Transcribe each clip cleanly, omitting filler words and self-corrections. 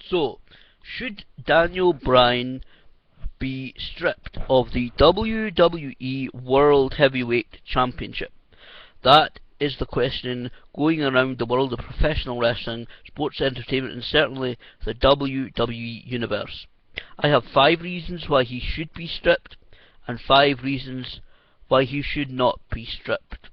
So, should Daniel Bryan be stripped of the WWE World Heavyweight Championship? That is the question going around the world of professional wrestling, sports entertainment, and certainly the WWE universe. I have 5 reasons why he should be stripped, and 5 reasons why he should not be stripped.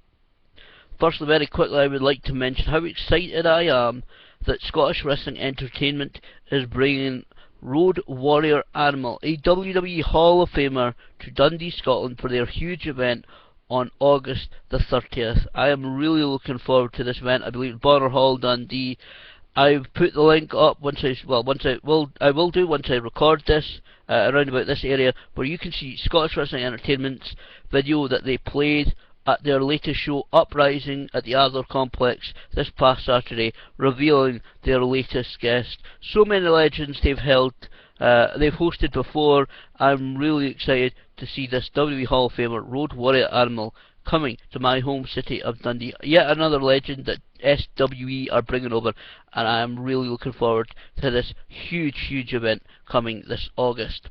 Firstly, very quickly, I would like to mention how excited I am that Scottish Wrestling Entertainment is bringing Road Warrior Animal, a WWE Hall of Famer, to Dundee, Scotland for their huge event on August the 30th. I am really looking forward to this event. I believe Bonner Hall, Dundee. I've put the link up once I will do once I record this around about this area, where you can see Scottish Wrestling Entertainment's video that they played at their latest show, Uprising, at the Adler Complex this past Saturday, revealing their latest guest. So many legends they've hosted before. I'm really excited to see this WWE Hall of Famer, Road Warrior Animal, coming to my home city of Dundee. Yet another legend that SWE are bringing over, and I am really looking forward to this huge event coming this August.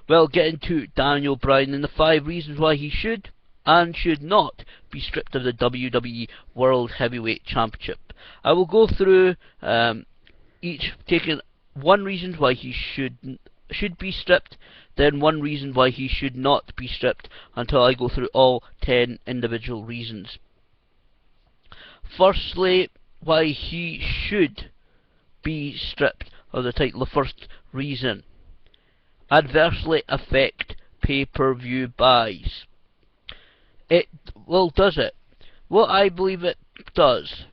Well, getting to Daniel Bryan and the 5 reasons why he should and should not be stripped of the WWE World Heavyweight Championship. I will go through each, taking 1 reason why he should be stripped, then 1 reason why he should not be stripped, until I go through all 10 individual reasons. Firstly, why he should be stripped of the title. The first reason: adversely affect pay-per-view buys. Does it? Well, I believe it does.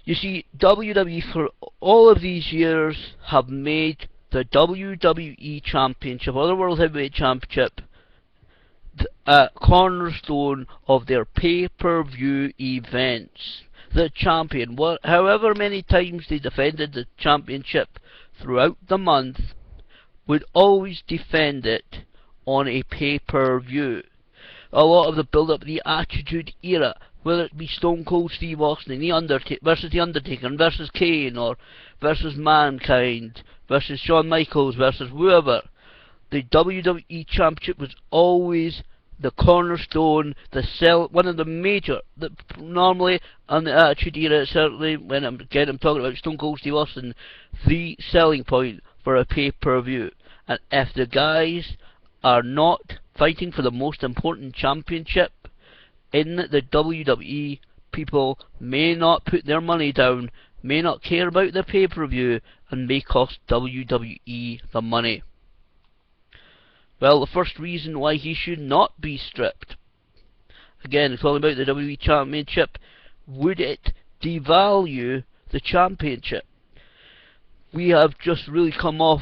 You see, WWE for all of these years have made the WWE Championship, or the World Heavyweight Championship, a cornerstone of their pay-per-view events. The champion, however many times they defended the championship throughout the month, would always defend it on a pay-per-view. A lot of the build-up, the Attitude Era, whether it be Stone Cold Steve Austin, versus The Undertaker, and versus Kane, or versus Mankind, versus Shawn Michaels, versus whoever, the WWE Championship was always the cornerstone, one of the major, normally on the Attitude Era, certainly when I'm talking about Stone Cold Steve Austin, the selling point for a pay-per-view. And if the guys are not fighting for the most important championship in the WWE, people may not put their money down, may not care about the pay-per-view, and may cost WWE the money. Well, the first reason why he should not be stripped, again, talking about the WWE Championship, would it devalue the championship? We have just really come off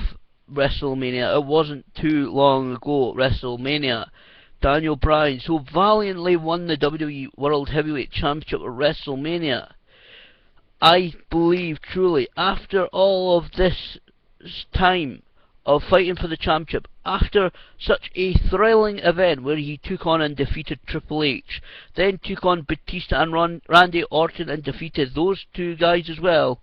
WrestleMania. It wasn't too long ago, WrestleMania. Daniel Bryan so valiantly won the WWE World Heavyweight Championship at WrestleMania. I believe truly, after all of this time of fighting for the championship, after such a thrilling event where he took on and defeated Triple H, then took on Batista and Randy Orton and defeated those 2 guys as well,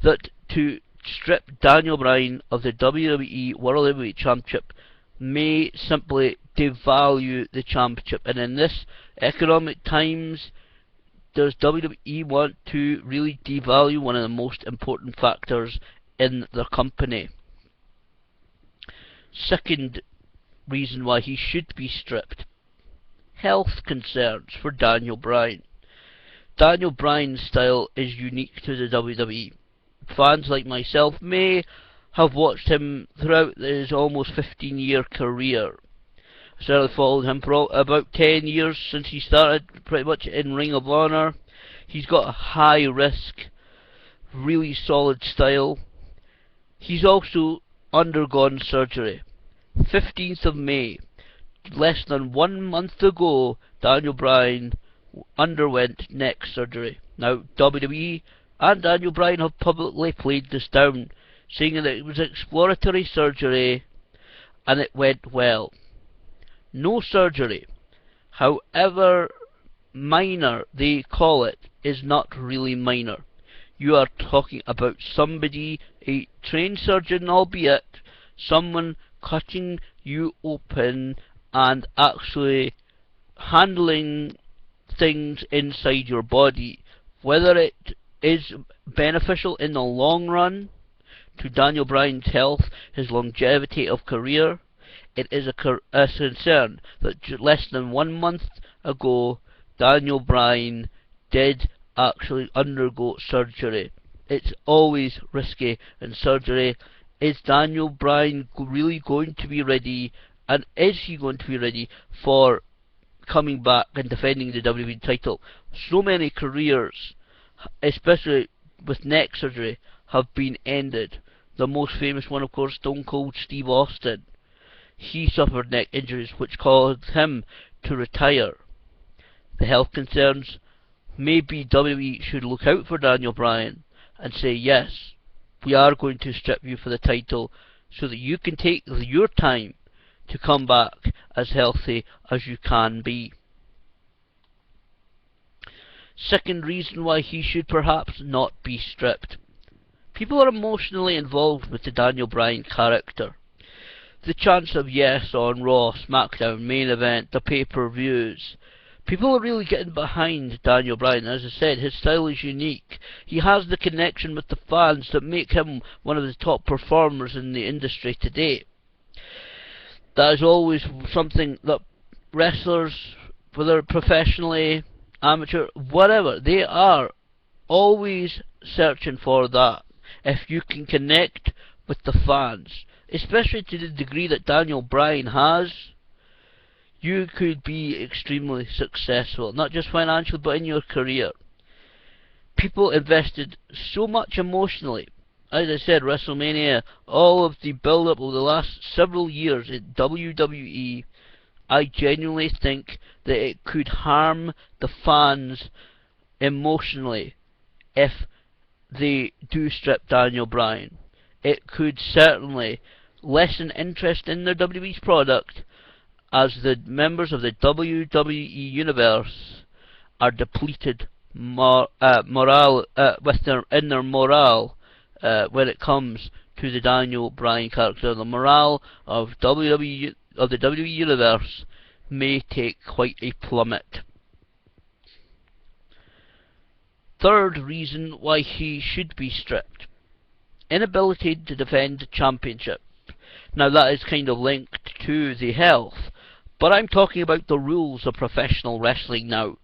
that to strip Daniel Bryan of the WWE World Heavyweight Championship may simply devalue the championship. And in this economic times, does WWE want to really devalue one of the most important factors in their company? Second reason why he should be stripped: health concerns for Daniel Bryan. Daniel Bryan's style is unique to the WWE. Fans like myself may have watched him throughout his almost 15-year career. I certainly followed him for about 10 years since he started pretty much in Ring of Honor. He's got a high risk, really solid style. He's also undergone surgery. 15th of May, less than 1 month ago, Daniel Bryan underwent neck surgery. Now, WWE and Daniel Bryan have publicly played this down, saying that it was exploratory surgery and it went well. No surgery, however minor they call it, is not really minor. You are talking about somebody, a trained surgeon albeit, someone cutting you open and actually handling things inside your body. Whether it is beneficial in the long run to Daniel Bryan's health, his longevity of career, it is a concern that less than 1 month ago, Daniel Bryan did actually undergo surgery. It's always risky in surgery. Is Daniel Bryan really going to be ready, and is he going to be ready for coming back and defending the WWE title? So many careers, especially with neck surgery, have been ended. The most famous one, of course, Stone Cold Steve Austin. He suffered neck injuries which caused him to retire. The health concerns, maybe WWE should look out for Daniel Bryan and say, yes, we are going to strip you for the title so that you can take your time to come back as healthy as you can be. Second reason why he should perhaps not be stripped. People are emotionally involved with the Daniel Bryan character. The chance of yes on Raw, SmackDown, main event, the pay-per-views. People are really getting behind Daniel Bryan. As I said, his style is unique. He has the connection with the fans that make him one of the top performers in the industry today. That is always something that wrestlers, whether professionally, amateur, whatever, they are always searching for that. If you can connect with the fans, especially to the degree that Daniel Bryan has, you could be extremely successful, not just financially but in your career. People invested so much emotionally. As I said, WrestleMania, all of the build-up over the last several years in WWE, I genuinely think that it could harm the fans emotionally if they do strip Daniel Bryan. It could certainly lessen interest in their WWE's product, as the members of the WWE universe are depleted morale in their morale when it comes to the Daniel Bryan character. The morale of the WWE universe may take quite a plummet. Third reason why he should be stripped: inability to defend the championship. Now that is kind of linked to the health, but I'm talking about the rules of professional wrestling now.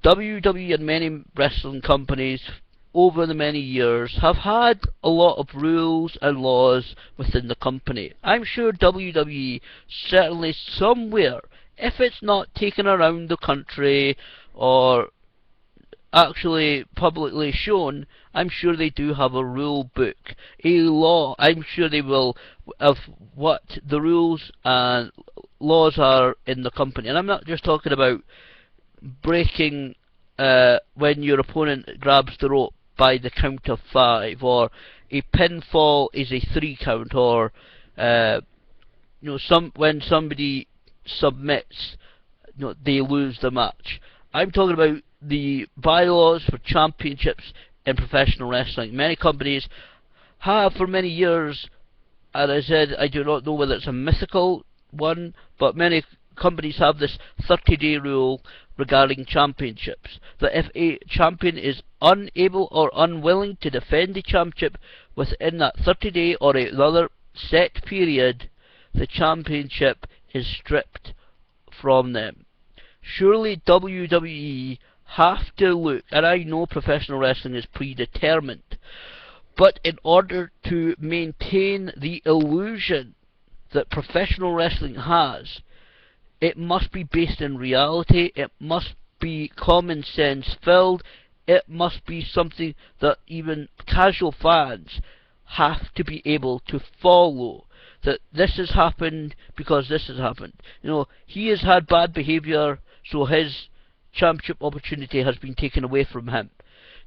WWE and many wrestling companies over the many years have had a lot of rules and laws within the company. I'm sure WWE certainly somewhere, if it's not taken around the country or actually publicly shown, I'm sure they do have a rule book, a law. I'm sure they will, of what the rules and laws are in the company. And I'm not just talking about breaking when your opponent grabs the rope by the count of 5, or a pinfall is a 3 count, or when somebody submits, they lose the match. I'm talking about the bylaws for championships in professional wrestling. Many companies have for many years, and I said I do not know whether it's a mythical one, but many companies have this 30-day rule regarding championships, that if a champion is unable or unwilling to defend the championship within that 30-day or another set period, the championship is stripped from them. Surely WWE have to look, and I know professional wrestling is predetermined, but in order to maintain the illusion that professional wrestling has, it must be based in reality, it must be common sense filled, it must be something that even casual fans have to be able to follow. That this has happened because this has happened. He has had bad behaviour, so his championship opportunity has been taken away from him.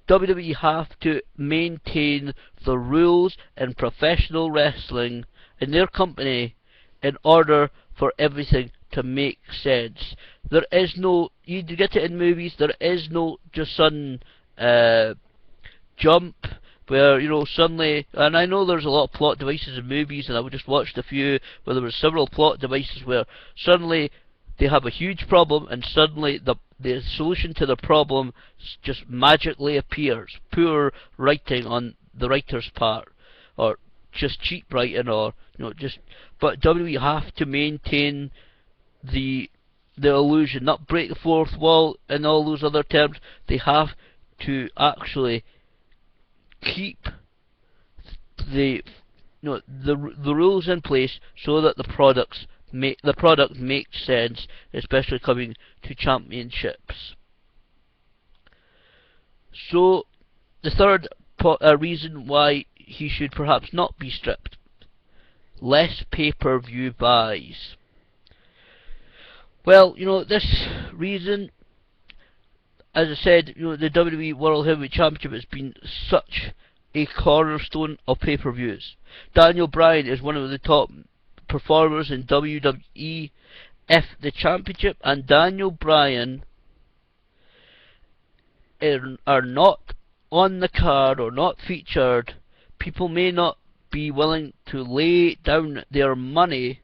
WWE have to maintain the rules in professional wrestling in their company in order for everything to make sense. There is no, you get it in movies, there is no just sudden jump where, you know, suddenly, and I know there's a lot of plot devices in movies, and I just watched a few where there were several plot devices where suddenly they have a huge problem, and suddenly the solution to the problem just magically appears. Poor writing on the writer's part, or just cheap writing, or, you know, just. But WWE have to maintain the illusion, not break the fourth wall and all those other terms. They have to actually keep the, you know, the rules in place so that the product makes sense, especially coming to championships. So the third reason why he should perhaps not be stripped: less pay-per-view buys. Well, you know, this reason, as I said, you know, the WWE World Heavyweight Championship has been such a cornerstone of pay-per-views. Daniel Bryan is one of the top performers in WWE. If the championship and Daniel Bryan are not on the card or not featured, people may not be willing to lay down their money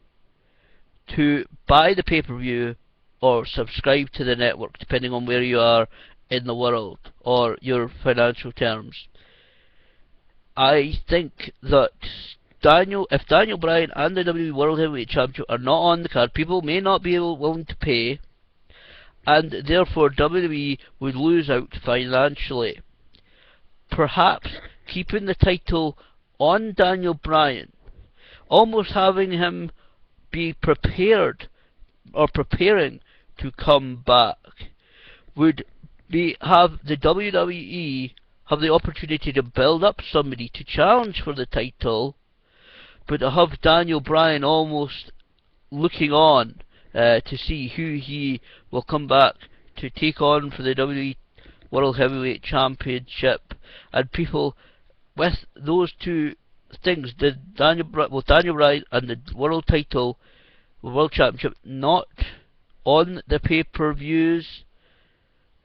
to buy the pay-per-view or subscribe to the network, depending on where you are in the world or your financial terms. I think that if Daniel Bryan and the WWE World Heavyweight Championship are not on the card, people may not be willing to pay, and therefore WWE would lose out financially. Perhaps keeping the title on Daniel Bryan, almost having him be prepared or preparing to come back, would have the WWE have the opportunity to build up somebody to challenge for the title, but to have Daniel Bryan almost looking on to see who he will come back to take on for the WWE World Heavyweight Championship. And people, with those two things, Daniel Bryan and the world title, world championship, not on the pay-per-views,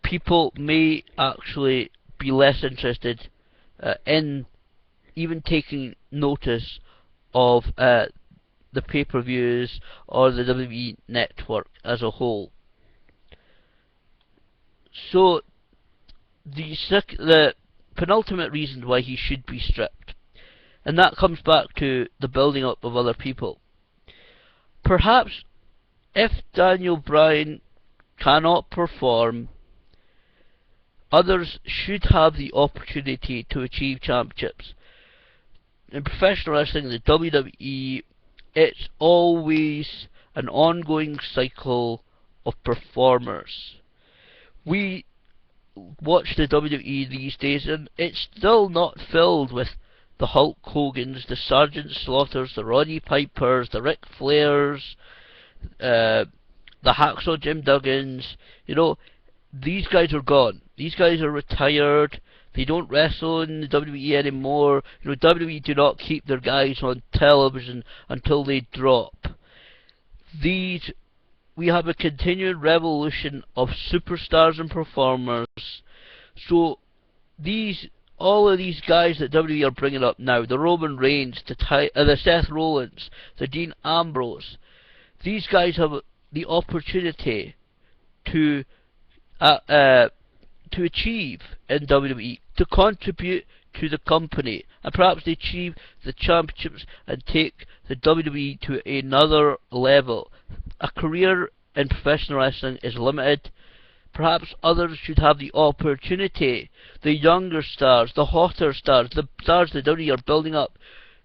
people may actually be less interested in even taking notice of the pay-per-views or the WWE network as a whole. So the penultimate reason why he should be stripped, and that comes back to the building up of other people. Perhaps if Daniel Bryan cannot perform, others should have the opportunity to achieve championships. In professional wrestling, the WWE, it's always an ongoing cycle of performers. We watch the WWE these days, and it's still not filled with the Hulk Hogans, the Sergeant Slaughters, the Roddy Pipers, the Ric Flairs, the Hacksaw Jim Duggins. You know, these guys are gone. These guys are retired. They don't wrestle in the WWE anymore. You know, WWE do not keep their guys on television until they drop. We have a continued revolution of superstars and performers. So all of these guys that WWE are bringing up now, the Roman Reigns, the Seth Rollins, the Dean Ambrose, these guys have the opportunity to achieve in WWE, to contribute to the company, and perhaps they achieve the championships and take the WWE to another level. A career in professional wrestling is limited. Perhaps others should have the opportunity, the younger stars, the hotter stars, the stars that WWE are building up,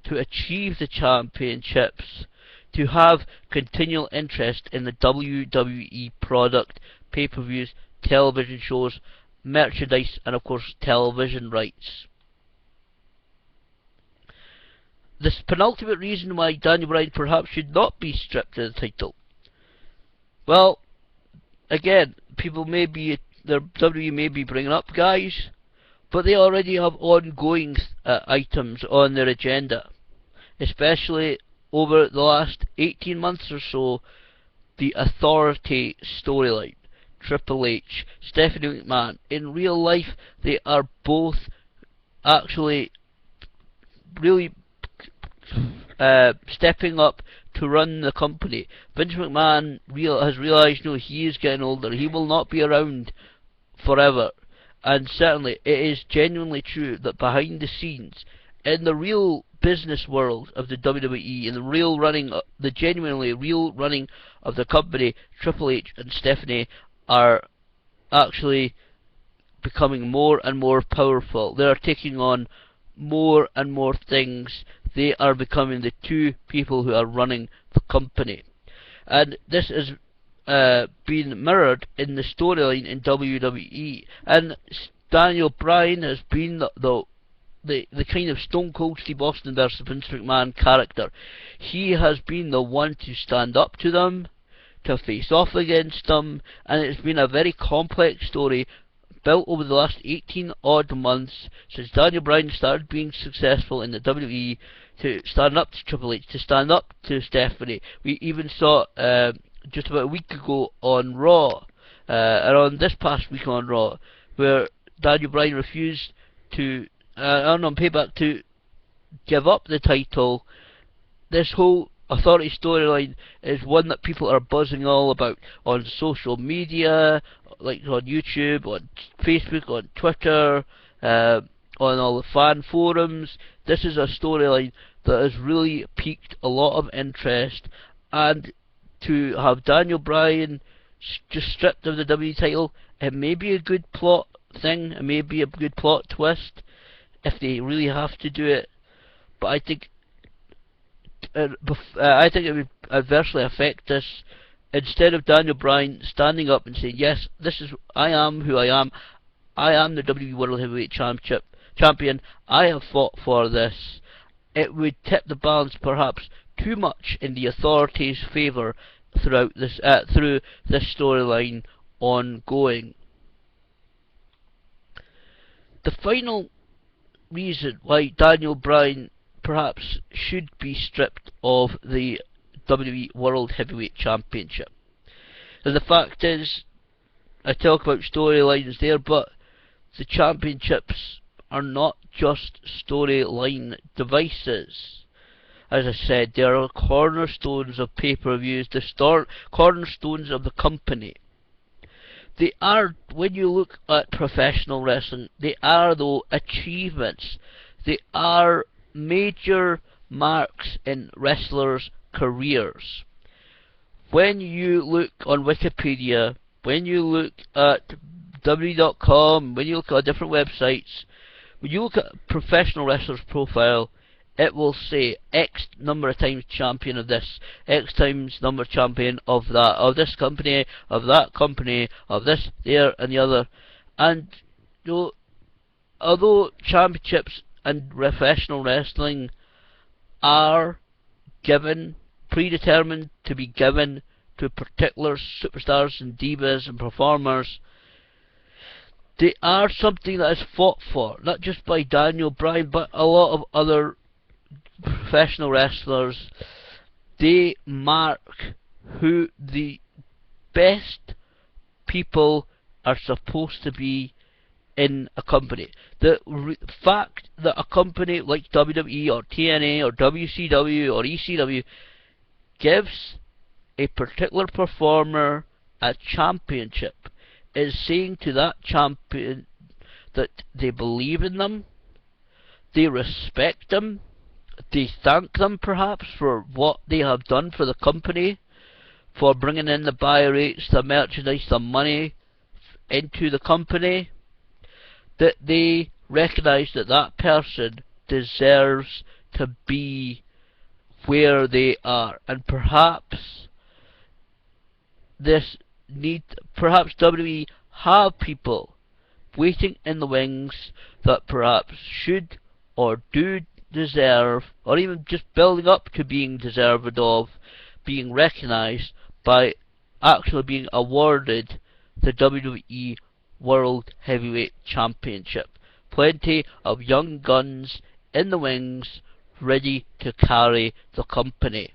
to achieve the championships, to have continual interest in the WWE product, pay-per-views, television shows, merchandise, and of course television rights. This penultimate reason why Daniel Bryan perhaps should not be stripped of the title. Well, again, WWE may be bringing up guys, but they already have ongoing items on their agenda, especially over the last 18 months or so. The Authority storyline, Triple H, Stephanie McMahon. In real life, they are both actually really stepping up to run the company. Vince McMahon has realised, no, he is getting older. He will not be around forever. And certainly, it is genuinely true that behind the scenes, in the real business world of the WWE, in the real running, the genuinely real running of the company, Triple H and Stephanie are actually becoming more and more powerful. They are taking on more and more things. They are becoming the two people who are running the company. And this is been mirrored in the storyline in WWE. And Daniel Bryan has been the kind of Stone Cold Steve Austin versus Vince McMahon character. He has been the one to stand up to them, to face off against them, and it's been a very complex story built over the last 18 odd months since Daniel Bryan started being successful in the WWE, to stand up to Triple H, to stand up to Stephanie. We even saw just about a week ago on Raw, and on this past week on Raw, where Daniel Bryan refused to, on Payback, to give up the title. This whole authority storyline is one that people are buzzing all about on social media, like on YouTube, on Facebook, on Twitter, on all the fan forums. This is a storyline that has really piqued a lot of interest, and to have Daniel Bryan just stripped of the WWE title, it may be a good plot thing, it may be a good plot twist if they really have to do it, but I think it would adversely affect this. Instead of Daniel Bryan standing up and saying, yes, I am who I am the WWE World Heavyweight Champion, I have fought for this, it would tip the balance perhaps too much in the authorities' favour through this storyline ongoing. The final reason why Daniel Bryan perhaps should be stripped of the WWE World Heavyweight Championship. And the fact is, I talk about storylines there, but the championships are not just storyline devices. As I said, they are cornerstones of pay-per-views, the cornerstones of the company. They are, when you look at professional wrestling, they are, though, achievements. They are major marks in wrestlers' careers. When you look on Wikipedia, when you look at WWE.com, when you look at different websites, when you look at a professional wrestler's profile, it will say X number of times champion of this, X times number champion of that, of this company, of that company, of this, there, and the other. And although championships and professional wrestling are predetermined to be given to particular superstars and divas and performers, they are something that is fought for, not just by Daniel Bryan, but a lot of other professional wrestlers. They mark who the best people are supposed to be in a company. The fact that a company like WWE or TNA or WCW or ECW gives a particular performer a championship is saying to that champion that they believe in them, they respect them, they thank them perhaps for what they have done for the company, for bringing in the buy rates, the merchandise, the money into the company, that they recognise that that person deserves to be where they are. And perhaps WWE have people waiting in the wings that perhaps should or do deserve, or even just building up to being deserved of, being recognised by actually being awarded the WWE World Heavyweight Championship. Plenty of young guns in the wings, ready to carry the company.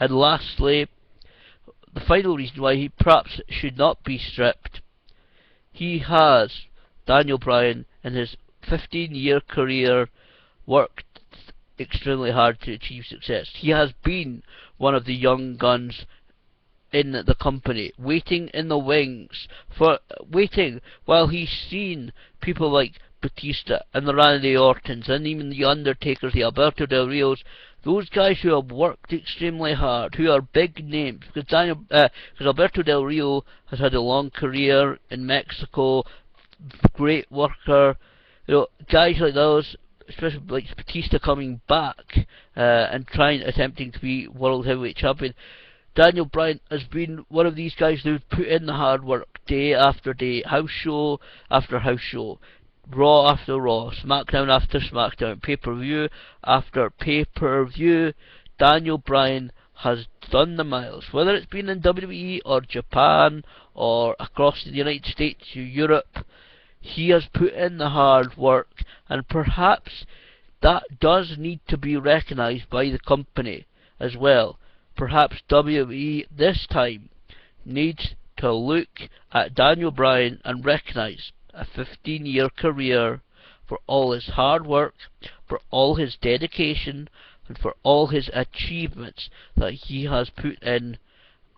And lastly, the final reason why he perhaps should not be stripped, he has, Daniel Bryan, in his 15-year career worked extremely hard to achieve success. He has been one of the young guns in the company, waiting in the wings, for waiting while he's seen people like Batista and the Randy Ortons and even the Undertakers, the Alberto Del Rios, those guys who have worked extremely hard, who are big names. Because Alberto Del Rio has had a long career in Mexico, great worker. You know, guys like those, especially like Batista coming back and attempting to be world heavyweight champion. Daniel Bryan has been one of these guys who've put in the hard work day after day, house show after house show, Raw after Raw, SmackDown after SmackDown, pay-per-view after pay-per-view. Daniel Bryan has done the miles, whether it's been in WWE or Japan or across the United States to Europe. He has put in the hard work, and perhaps that does need to be recognised by the company as well. Perhaps WWE this time needs to look at Daniel Bryan and recognise a 15-year career for all his hard work, for all his dedication, and for all his achievements that he has put in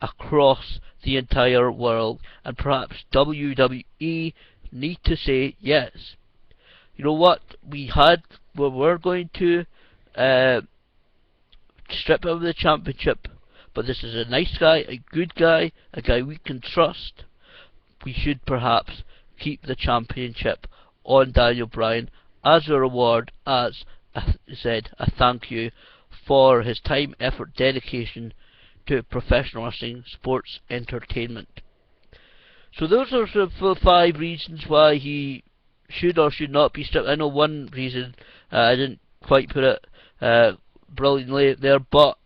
across the entire world. And perhaps WWE need to say, yes, you know what, we're going to strip him of the championship, but this is a nice guy, a good guy, a guy we can trust. We should perhaps keep the championship on Daniel Bryan as a reward, as I said, a thank you for his time, effort, dedication to professional wrestling, sports entertainment. So those are the 5 reasons why he should or should not be stripped. I know one reason, I didn't quite put it brilliantly there, but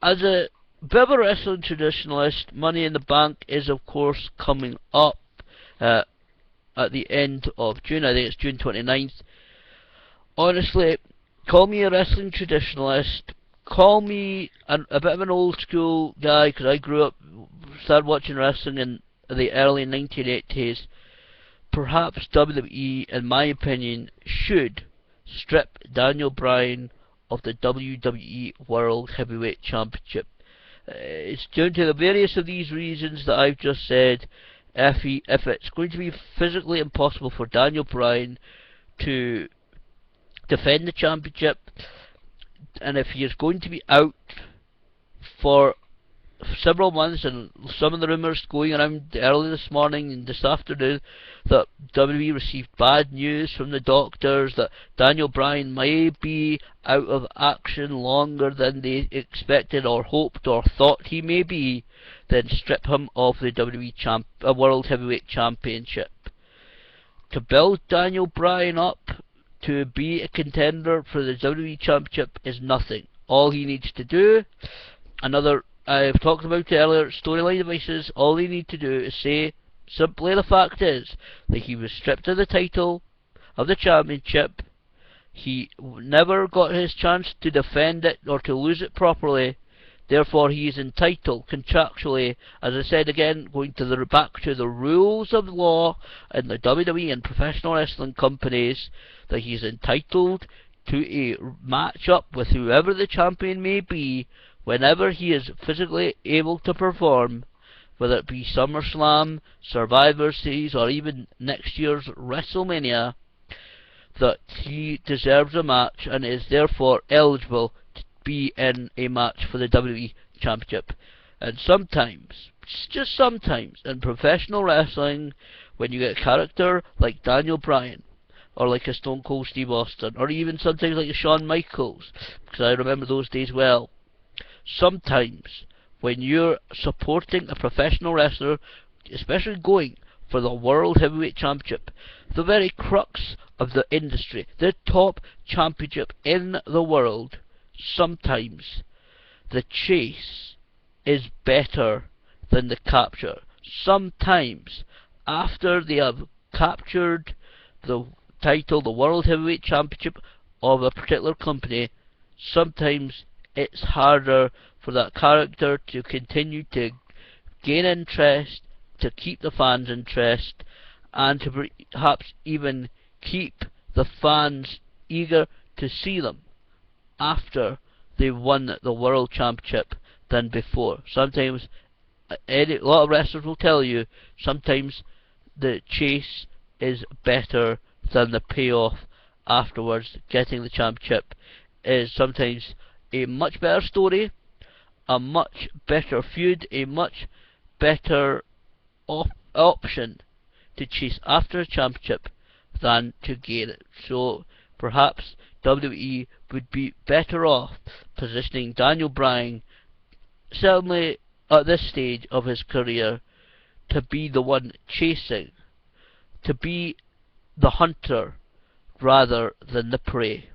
as a bit of a wrestling traditionalist, Money in the Bank is of course coming up at the end of June. I think it's June 29th. Honestly, call me a wrestling traditionalist, call me a bit of an old school guy, because I started watching wrestling in the early 1980s. Perhaps WWE, in my opinion, should strip Daniel Bryan of the WWE World Heavyweight Championship. It's down to the various of these reasons that I've just said. If it's going to be physically impossible for Daniel Bryan to defend the championship, and if he is going to be out for several months, and some of the rumours going around early this morning and this afternoon that WWE received bad news from the doctors that Daniel Bryan may be out of action longer than they expected or hoped or thought he may be, then strip him of the WWE World Heavyweight Championship. To build Daniel Bryan up to be a contender for the WWE Championship is nothing. All he needs to do, I've talked about it earlier, storyline devices, all they need to do is say, simply the fact is, that he was stripped of the title, of the championship, he never got his chance to defend it or to lose it properly, therefore he is entitled contractually, as I said again, going to back to the rules of law in the WWE and professional wrestling companies, that he is entitled to a match up with whoever the champion may be, whenever he is physically able to perform, whether it be SummerSlam, Survivor Series, or even next year's WrestleMania, that he deserves a match and is therefore eligible to be in a match for the WWE Championship. And sometimes, just sometimes, in professional wrestling, when you get a character like Daniel Bryan, or like a Stone Cold Steve Austin, or even sometimes like a Shawn Michaels, because I remember those days well, sometimes when you're supporting a professional wrestler, especially going for the World Heavyweight Championship, the very crux of the industry, the top championship in the world, sometimes the chase is better than the capture. Sometimes, after they have captured the title, the World Heavyweight Championship of a particular company, sometimes it's harder for that character to continue to gain interest, to keep the fans' interest, and to perhaps even keep the fans eager to see them after they won the World Championship than before. Sometimes, a lot of wrestlers will tell you, sometimes the chase is better than the payoff afterwards. Getting the championship is sometimes a much better story, a much better feud, a much better option to chase after a championship than to gain it. So perhaps WWE would be better off positioning Daniel Bryan, certainly at this stage of his career, to be the one chasing, to be the hunter rather than the prey.